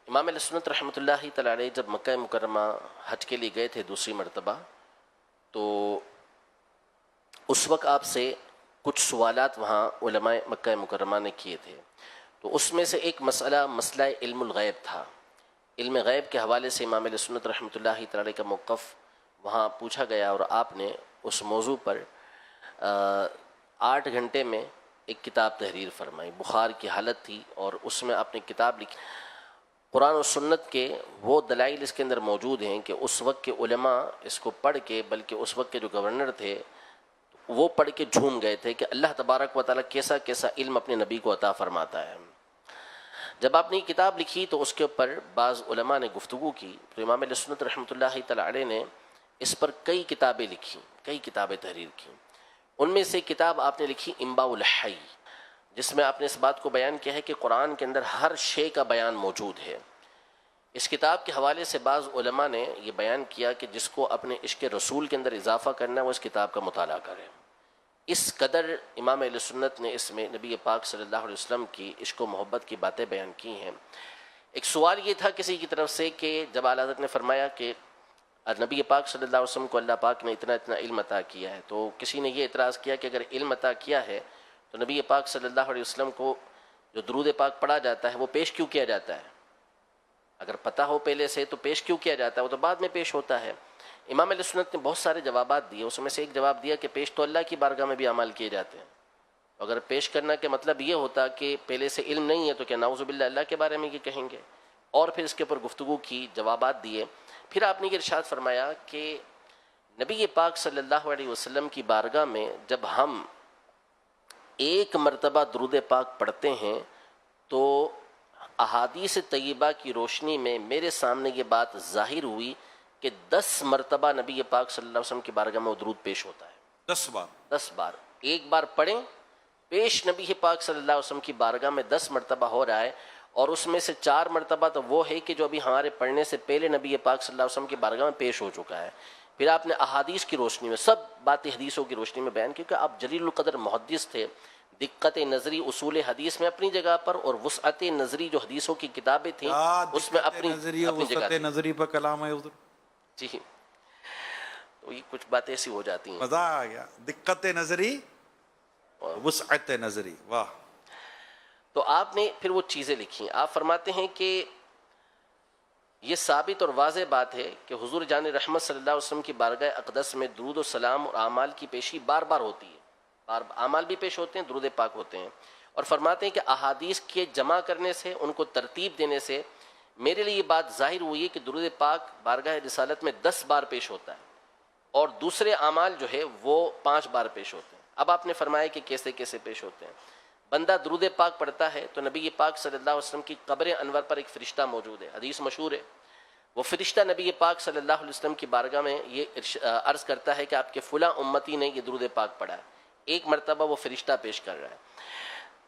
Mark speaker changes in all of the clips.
Speaker 1: امام اہل سنت رحمۃ اللہ تعالی علیہ جب مکہ مکرمہ حج کے لیے گئے تھے دوسری مرتبہ، تو اس وقت آپ سے کچھ سوالات وہاں علماء مکہ مکرمہ نے کیے تھے. تو اس میں سے ایک مسئلہ علم الغیب تھا. علم غیب کے حوالے سے امام اہل سنت رحمۃ اللہ تعالی علیہ کا موقف وہاں پوچھا گیا، اور آپ نے اس موضوع پر 8 گھنٹے میں ایک کتاب تحریر فرمائی. بخار کی حالت تھی اور اس میں آپ نے کتاب لکھی. قرآن و سنت کے وہ دلائل اس کے اندر موجود ہیں کہ اس وقت کے علماء اس کو پڑھ کے، بلکہ اس وقت کے جو گورنر تھے وہ پڑھ کے جھوم گئے تھے کہ اللہ تبارک و تعالیٰ کیسا کیسا علم اپنے نبی کو عطا فرماتا ہے. جب آپ نے یہ کتاب لکھی تو اس کے اوپر بعض علماء نے گفتگو کی، تو امام اہل سنت رحمۃ اللہ تعالی علیہ نے اس پر کئی کتابیں لکھی، کئی کتابیں تحریر کی. ان میں سے کتاب آپ نے لکھی انباء الحی، جس میں آپ نے اس بات کو بیان کیا ہے کہ قرآن کے اندر ہر شے کا بیان موجود ہے. اس کتاب کے حوالے سے بعض علماء نے یہ بیان کیا کہ جس کو اپنے عشق رسول کے اندر اضافہ کرنا ہے وہ اس کتاب کا مطالعہ کرے. اس قدر امام اہل سنت نے اس میں نبی پاک صلی اللہ علیہ وسلم کی عشق و محبت کی باتیں بیان کی ہیں. ایک سوال یہ تھا کسی کی طرف سے کہ جب اعلیٰ حضرت نے فرمایا کہ نبی پاک صلی اللہ علیہ وسلم کو اللہ پاک نے اتنا اتنا علم عطا کیا ہے، تو کسی نے یہ اعتراض کیا کہ اگر علم عطا کیا ہے تو نبی پاک صلی اللہ علیہ وسلم کو جو درود پاک پڑھا جاتا ہے وہ پیش کیوں کیا جاتا ہے؟ اگر پتہ ہو پہلے سے تو پیش کیوں کیا جاتا ہے؟ وہ تو بعد میں پیش ہوتا ہے. امام علیہ سنت نے بہت سارے جوابات دیے، اس میں سے ایک جواب دیا کہ پیش تو اللہ کی بارگاہ میں بھی اعمال کیے جاتے ہیں. اگر پیش کرنا کے مطلب یہ ہوتا کہ پہلے سے علم نہیں ہے تو کیا نعوذ باللہ اللہ کے بارے میں یہ کہیں گے؟ اور پھر اس کے اوپر گفتگو کی، جوابات دیے. پھر آپ نے یہ ارشاد فرمایا کہ نبی پاک صلی اللہ علیہ وسلم کی بارگاہ میں جب ہم ایک مرتبہ درود پاک پڑھتے ہیں تو احادیث طیبہ کی روشنی میں میرے سامنے یہ بات ظاہر ہوئی کہ 10 مرتبہ نبی پاک صلی اللہ علیہ وسلم کی بارگاہ میں وہ درود پیش ہوتا ہے. 10 بار ایک بار پڑھیں، پیش نبی پاک صلی اللہ علیہ وسلم کی بارگاہ میں 10 مرتبہ ہو رہا ہے. اور اس میں سے 4 مرتبہ تو وہ ہے کہ جو ابھی ہمارے پڑھنے سے پہلے نبی پاک صلی اللہ علیہ وسلم کی بارگاہ میں پیش ہو چکا ہے. پھر آپ نے احادیث کی روشنی میں سب باتیں حدیثوں کی روشنی میں بیان کی کہ آپ جلیل القدر محدث تھے. دقت نظری اصول حدیث میں اپنی جگہ پر، اور وسعت نظری جو حدیثوں کی کتابیں تھیں اس میں اپنی جگہ
Speaker 2: نظری پر کلام ہے ادھر.
Speaker 1: جی تو یہ کچھ باتیں ایسی ہو جاتی ہیں.
Speaker 2: مزہ آ گیا. دقت نظری، وسعت نظری، واہ.
Speaker 1: تو آپ نے پھر وہ چیزیں لکھی. آپ فرماتے ہیں کہ یہ ثابت اور واضح بات ہے کہ حضور جان رحمت صلی اللہ علیہ وسلم کی بارگاہ اقدس میں درود و سلام اور اعمال کی پیشی بار بار ہوتی ہے. اعمال بھی پیش ہوتے ہیں، درود پاک ہوتے ہیں. اور فرماتے ہیں کہ احادیث کے جمع کرنے سے، ان کو ترتیب دینے سے میرے لیے یہ بات ظاہر ہوئی ہے کہ درود پاک بارگاہ رسالت میں 10 بار پیش ہوتا ہے اور دوسرے اعمال جو ہے وہ 5 بار پیش ہوتے ہیں. اب آپ نے فرمایا کہ کیسے کیسے پیش ہوتے ہیں. بندہ درود پاک پڑھتا ہے تو نبی پاک صلی اللہ علیہ وسلم کی قبر انور پر ایک فرشتہ موجود ہے، حدیث مشہور ہے. وہ فرشتہ نبی پاک صلی اللہ علیہ وسلم کی بارگاہ میں یہ عرض کرتا ہے کہ آپ کے فلاں امتی نے یہ درود پاک پڑھا ہے. ایک مرتبہ وہ فرشتہ پیش کر رہا ہے.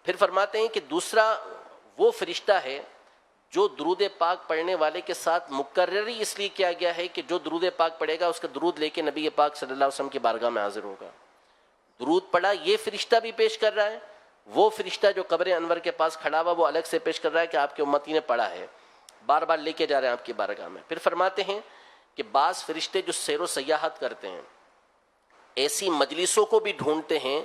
Speaker 1: پھر فرماتے ہیں کہ دوسرا وہ فرشتہ ہے جو درود پاک پڑھنے والے کے ساتھ مقرری اس لیے کیا گیا ہے کہ جو درود پاک پڑھے گا اس کا درود لے کے نبی پاک صلی اللہ علیہ وسلم کی بارگاہ میں حاضر ہوگا. درود پڑھا یہ فرشتہ بھی پیش کر رہا ہے، وہ فرشتہ جو قبر انور کے پاس کھڑا ہوا وہ الگ سے پیش کر رہا ہے کہ آپ کے امتی نے پڑھا ہے، بار بار لے کے جا رہے ہیں آپ کی بارگاہ میں. پھر فرماتے ہیں کہ بعض فرشتے جو سیر و سیاحت کرتے ہیں ایسی مجلسوں کو بھی ڈھونڈتے ہیں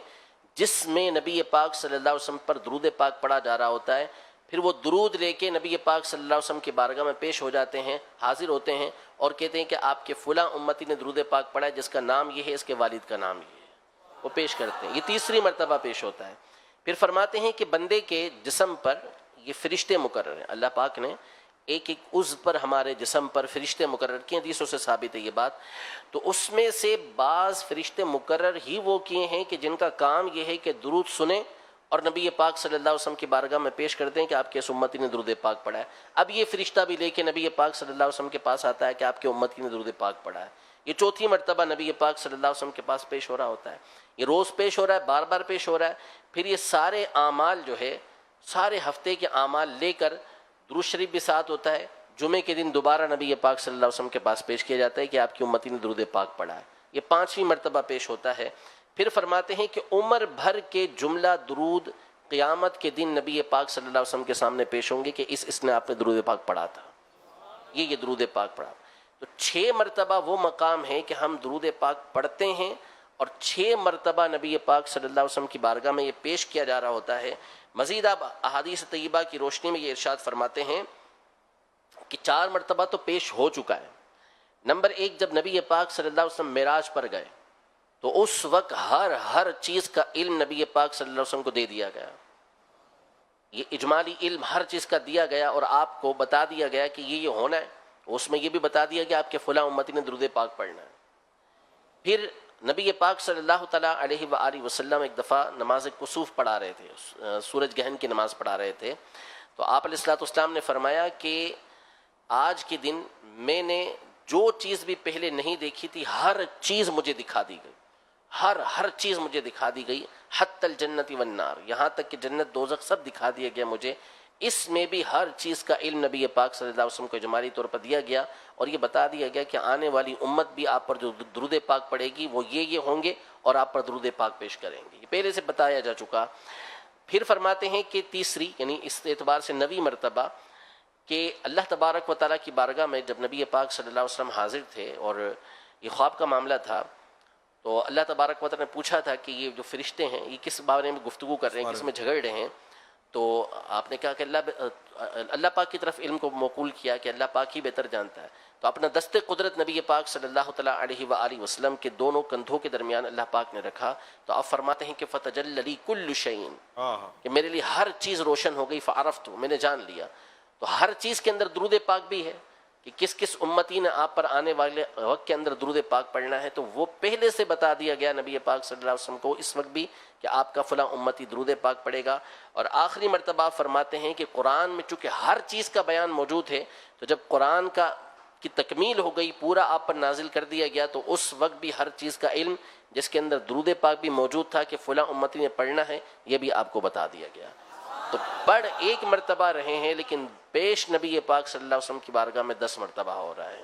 Speaker 1: جس میں نبی پاک صلی اللہ علیہ وسلم پر درود پاک پڑھا جا رہا ہوتا ہے. پھر وہ درود لے کے نبی پاک صلی اللہ علیہ وسلم کی بارگاہ میں پیش ہو جاتے ہیں، حاضر ہوتے ہیں اور کہتے ہیں کہ آپ کے فلاں امتی نے درود پاک پڑھا ہے جس کا نام یہ ہے، اس کے والد کا نام یہ ہے. وہ پیش کرتے ہیں. یہ تیسری مرتبہ پیش ہوتا ہے. پھر فرماتے ہیں کہ بندے کے جسم پر یہ فرشتے مقرر ہیں. اللہ پاک نے ایک ایک عضو پر ہمارے جسم پر فرشتے مقرر کیے، حدیثوں سے ثابت ہے یہ بات. تو اس میں سے بعض فرشتے مقرر ہی وہ کیے ہیں کہ جن کا کام یہ ہے کہ درود سنیں اور نبی پاک صلی اللہ علیہ وسلم کی بارگاہ میں پیش کرتے ہیں کہ آپ کے اس امتی نے درود پاک پڑھا ہے. اب یہ فرشتہ بھی لے کے نبی پاک صلی اللہ علیہ وسلم کے پاس آتا ہے کہ آپ کے امتی نے درود پاک پڑھا ہے. یہ چوتھی مرتبہ نبی پاک صلی اللہ علیہ وسلم کے پاس پیش ہو رہا ہوتا ہے. یہ روز پیش ہو رہا ہے، بار بار پیش ہو رہا ہے. پھر یہ سارے اعمال جو ہے، سارے ہفتے کے اعمال لے کر درود شریف بھی ساتھ ہوتا ہے. جمعے کے دن دوبارہ نبی پاک صلی اللہ علیہ وسلم کے پاس پیش کیا جاتا ہے کہ آپ کی امتی نے درود پاک پڑھا ہے. یہ 5ویں مرتبہ پیش ہوتا ہے. پھر فرماتے ہیں کہ عمر بھر کے جملہ درود قیامت کے دن نبی پاک صلی اللہ علیہ وسلم کے سامنے پیش ہوں گے کہ اس نے آپ نے درود پاک پڑھا تھا، یہ درود پاک پڑھا۔ تو 6 مرتبہ وہ مقام ہے کہ ہم درود پاک پڑھتے ہیں اور 6 مرتبہ نبی پاک صلی اللہ علیہ وسلم کی بارگاہ میں یہ پیش کیا جا رہا ہوتا ہے۔ مزید آپ احادیث طیبہ کی روشنی میں یہ ارشاد فرماتے ہیں کہ 4 مرتبہ تو پیش ہو چکا ہے۔ نمبر 1، جب نبی پاک صلی اللہ علیہ وسلم معراج پر گئے تو اس وقت ہر چیز کا علم نبی پاک صلی اللہ علیہ وسلم کو دے دیا گیا، یہ اجمالی علم ہر چیز کا دیا گیا اور آپ کو بتا دیا گیا کہ یہ ہونا ہے۔ اس میں یہ بھی بتا دیا کہ آپ کے فلاں امتی نے درود پاک پڑھنا ہے۔ پھر نبی پاک صلی اللہ تعالیٰ علیہ وآلہ وسلم ایک دفعہ نماز کسوف پڑھا رہے تھے، سورج گہن کی نماز پڑھا رہے تھے، تو آپ علیہ الصلوۃ والسلام نے فرمایا کہ آج کے دن میں نے جو چیز بھی پہلے نہیں دیکھی تھی ہر چیز مجھے دکھا دی گئی، ہر چیز مجھے دکھا دی گئی، حتی الجنت والنار، یہاں تک کہ جنت دوزخ سب دکھا دیا گیا مجھے۔ اس میں بھی ہر چیز کا علم نبی پاک صلی اللہ علیہ وسلم کو اجمالی طور پر دیا گیا اور یہ بتا دیا گیا کہ آنے والی امت بھی آپ پر جو درود پاک پڑھے گی وہ یہ ہوں گے اور آپ پر درود پاک پیش کریں گے، یہ پہلے سے بتایا جا چکا۔ پھر فرماتے ہیں کہ تیسری، یعنی اس اعتبار سے 9ویں مرتبہ، کہ اللہ تبارک و تعالیٰ کی بارگاہ میں جب نبی پاک صلی اللہ علیہ وسلم حاضر تھے اور یہ خواب کا معاملہ تھا، تو اللہ تبارک و تعالیٰ نے پوچھا تھا کہ یہ جو فرشتے ہیں یہ کس بارے میں گفتگو کر رہے ہیں، کس میں جھگڑ رہے ہیں؟ تو آپ نے کہا کہ اللہ پاک کی طرف علم کو موکول کیا کہ اللہ پاک ہی بہتر جانتا ہے۔ تو اپنا دست قدرت نبی پاک صلی اللہ تعالیٰ علیہ وآلہ وسلم کے دونوں کندھوں کے درمیان اللہ پاک نے رکھا، تو آپ فرماتے ہیں کہ فتجلی لی کل شیء، کہ میرے لیے ہر چیز روشن ہو گئی، فعرفت، میں نے جان لیا۔ تو ہر چیز کے اندر درود پاک بھی ہے کہ کس کس امتی نے آپ پر آنے والے وقت کے اندر درود پاک پڑھنا ہے، تو وہ پہلے سے بتا دیا گیا نبی پاک صلی اللہ علیہ وسلم کو اس وقت بھی کہ آپ کا فلاں امتی درود پاک پڑھے گا۔ اور آخری مرتبہ فرماتے ہیں کہ قرآن میں چونکہ ہر چیز کا بیان موجود ہے، تو جب قرآن کی تکمیل ہو گئی، پورا آپ پر نازل کر دیا گیا، تو اس وقت بھی ہر چیز کا علم جس کے اندر درود پاک بھی موجود تھا کہ فلاں امتی نے پڑھنا ہے، یہ بھی آپ کو بتا دیا گیا۔ تو پڑھ 1 مرتبہ رہے ہیں لیکن پیش نبی پاک صلی اللہ علیہ وسلم کی بارگاہ میں 10 مرتبہ ہو رہا ہے۔